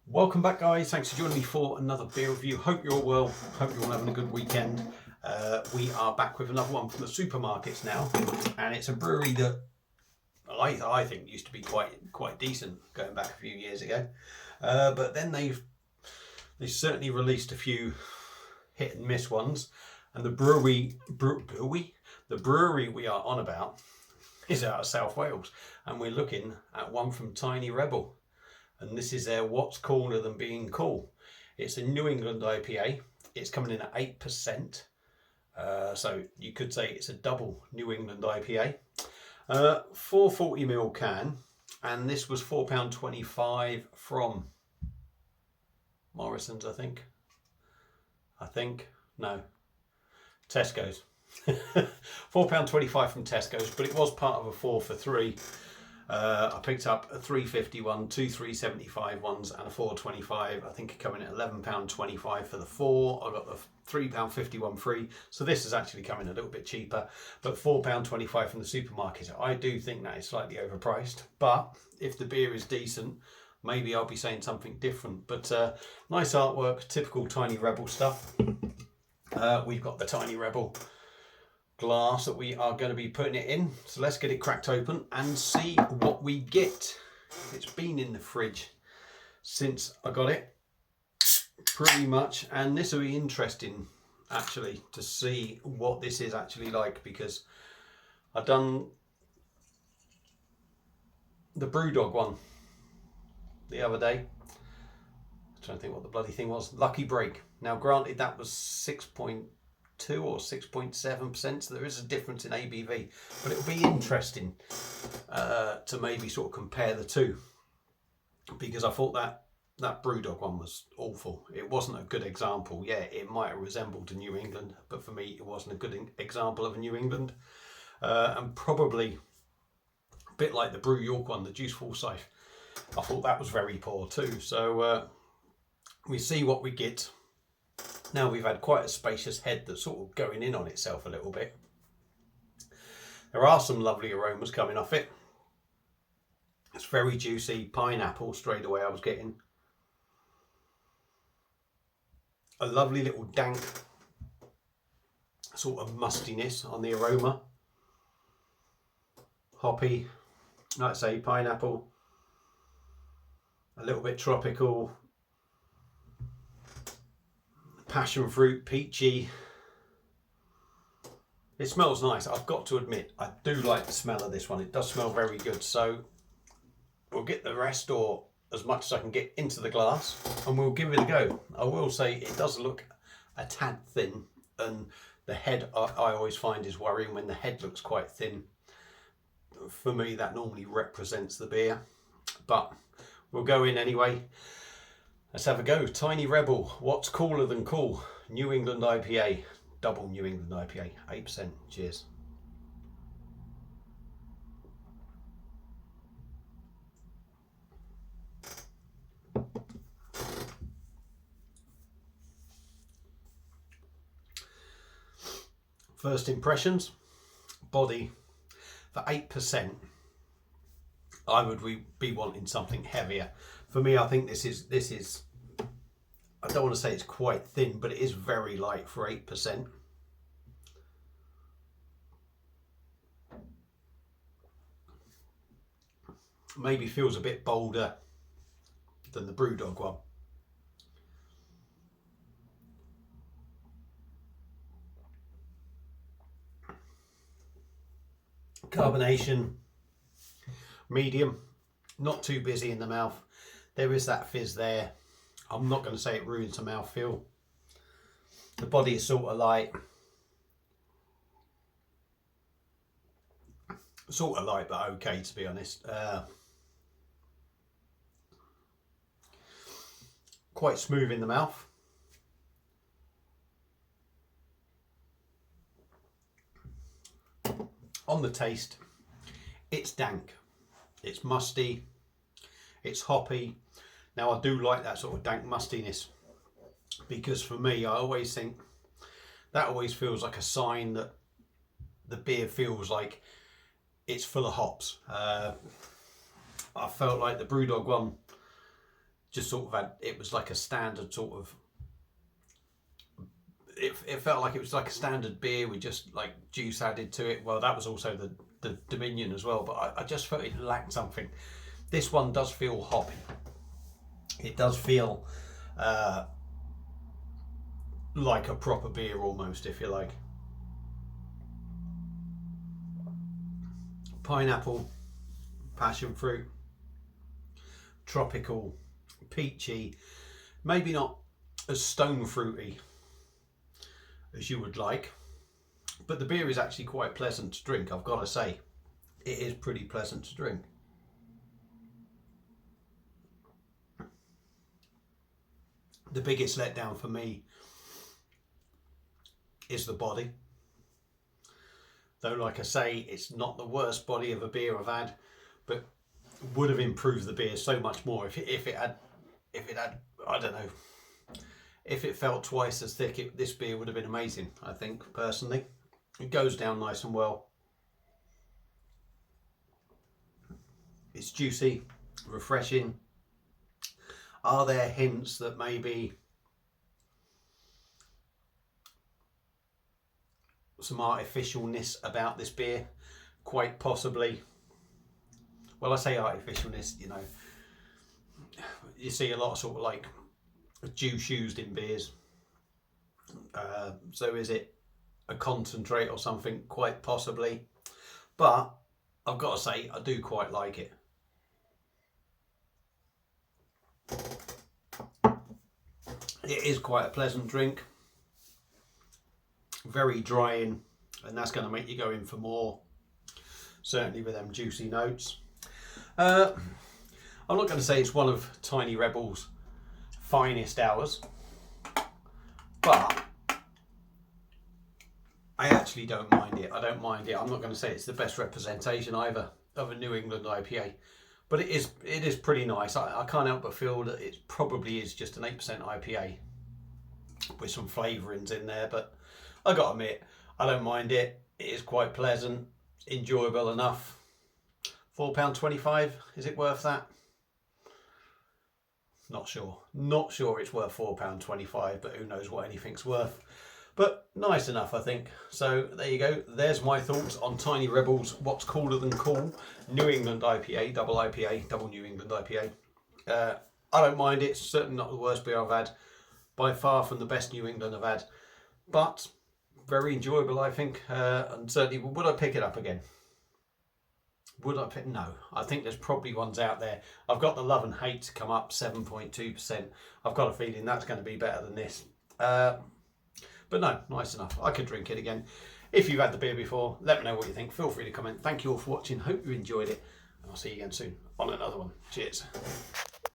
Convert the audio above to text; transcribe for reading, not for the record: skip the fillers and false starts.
Welcome back, guys. Thanks for joining me for another beer review. Hope you're all well. Hope you're all having a good weekend. We are back with another one from the supermarkets now, and it's a brewery that I think used to be quite decent going back a few years ago. But then they certainly released a few hit and miss ones, and the brewery we are on about is out of South Wales, and we're looking at one from Tiny Rebel. And this is their What's Cooler Than Being Cool. It's a New England IPA. It's coming in at 8%. So you could say it's a double New England IPA. 440ml can. And this was £4.25 from Morrison's, I think. No. Tesco's. £4.25 from Tesco's, but it was part of a 4 for 3. I picked up a £3.50 one, two £3.75 ones, and a £4.25. I think coming at £11.25 for the 4. I got the £3.50 one free, so this is actually coming a little bit cheaper. But £4.25 from the supermarket. I do think that is slightly overpriced, but if the beer is decent, maybe I'll be saying something different. But nice artwork, typical Tiny Rebel stuff. We've got the Tiny Rebel glass that we are going to be putting it in, so let's get it cracked open and see what we get. It's been in the fridge since I got it, pretty much, and this will be interesting actually to see what this is actually like, because I've done the Brewdog one the other day. I'm trying to think what the bloody thing was. Lucky Break. Now granted, that was 6.2 or 6.7%, so there is a difference in ABV, but it'll be interesting to maybe sort of compare the two, because I thought that Brewdog one was awful. It wasn't a good example. Yeah, it might have resembled a New England, but for me it wasn't a good example of a New England, and probably a bit like the Brew York one, the Juice Forsyth. I thought that was very poor too. So we see what we get. Now we've had quite a spacious head that's sort of going in on itself a little bit. There are some lovely aromas coming off it. It's very juicy, pineapple straight away I was getting. A lovely little dank sort of mustiness on the aroma. Hoppy, like I say, pineapple. A little bit tropical. Passion fruit, peachy. It smells nice. I've got to admit, I do like the smell of this one. It does smell very good. So we'll get the rest, or as much as I can get, into the glass, and we'll give it a go. I will say it does look a tad thin, and the head I always find is worrying when the head looks quite thin. For me, that normally represents the beer, but we'll go in anyway. Let's have a go. Tiny Rebel, What's Cooler Than Cool? New England IPA, double New England IPA, 8%. Cheers. First impressions, body. For 8%, I would be wanting something heavier. For me, I think this is, I don't want to say it's quite thin, but it is very light for 8%. Maybe feels a bit bolder than the Brewdog one. Carbonation, medium, not too busy in the mouth. There is that fizz there. I'm not going to say it ruins the mouthfeel. The body is sort of light. Sort of light, but okay, to be honest. Quite smooth in the mouth. On the taste, it's dank. It's musty. It's hoppy. Now I do like that sort of dank mustiness, because for me, I always think that always feels like a sign that the beer feels like it's full of hops. I felt like the Brewdog one just sort of had, it was like a standard sort of, it felt like it was like a standard beer with just like juice added to it. Well, that was also the Dominion as well, but I just felt it lacked something. This one does feel hoppy. It does feel like a proper beer almost, if you like. Pineapple, passion fruit, tropical, peachy, maybe not as stone fruity as you would like, but the beer is actually quite pleasant to drink, I've got to say. It is pretty pleasant to drink. The biggest letdown for me is the body. Though, like I say, it's not the worst body of a beer I've had, but would have improved the beer so much more if it had, I don't know, if it felt twice as thick. This beer would have been amazing, I think, personally. It goes down nice and well. It's juicy, refreshing. Are there hints that maybe some artificialness about this beer? Quite possibly. Well, I say artificialness, you know, you see a lot of sort of like juice used in beers. So is it a concentrate or something? Quite possibly. But I've got to say, I do quite like it. It is quite a pleasant drink. Very drying, and that's going to make you go in for more. Certainly with them juicy notes. I'm not going to say it's one of Tiny Rebel's finest hours, but I actually don't mind it. I don't mind it. I'm not going to say it's the best representation either of a New England IPA, but it is pretty nice. I can't help but feel that it probably is just an 8% IPA with some flavourings in there, but I got to admit, I don't mind it. It is quite pleasant, enjoyable enough. £4.25, is it worth that? Not sure. Not sure it's worth £4.25, but who knows what anything's worth. But nice enough, I think. So there you go. There's my thoughts on Tiny Rebel's What's Cooler Than Cool New England IPA, double New England IPA. I don't mind it. It's certainly not the worst beer I've had. By far from the best New England I've had. But very enjoyable, I think. And certainly, would I pick it up again? Would I pick? No. I think there's probably ones out there. I've got the Love and Hate to come up, 7.2%. I've got a feeling that's going to be better than this. But no, nice enough. I could drink it again. If you've had the beer before, let me know what you think. Feel free to comment. Thank you all for watching. Hope you enjoyed it. And I'll see you again soon on another one. Cheers.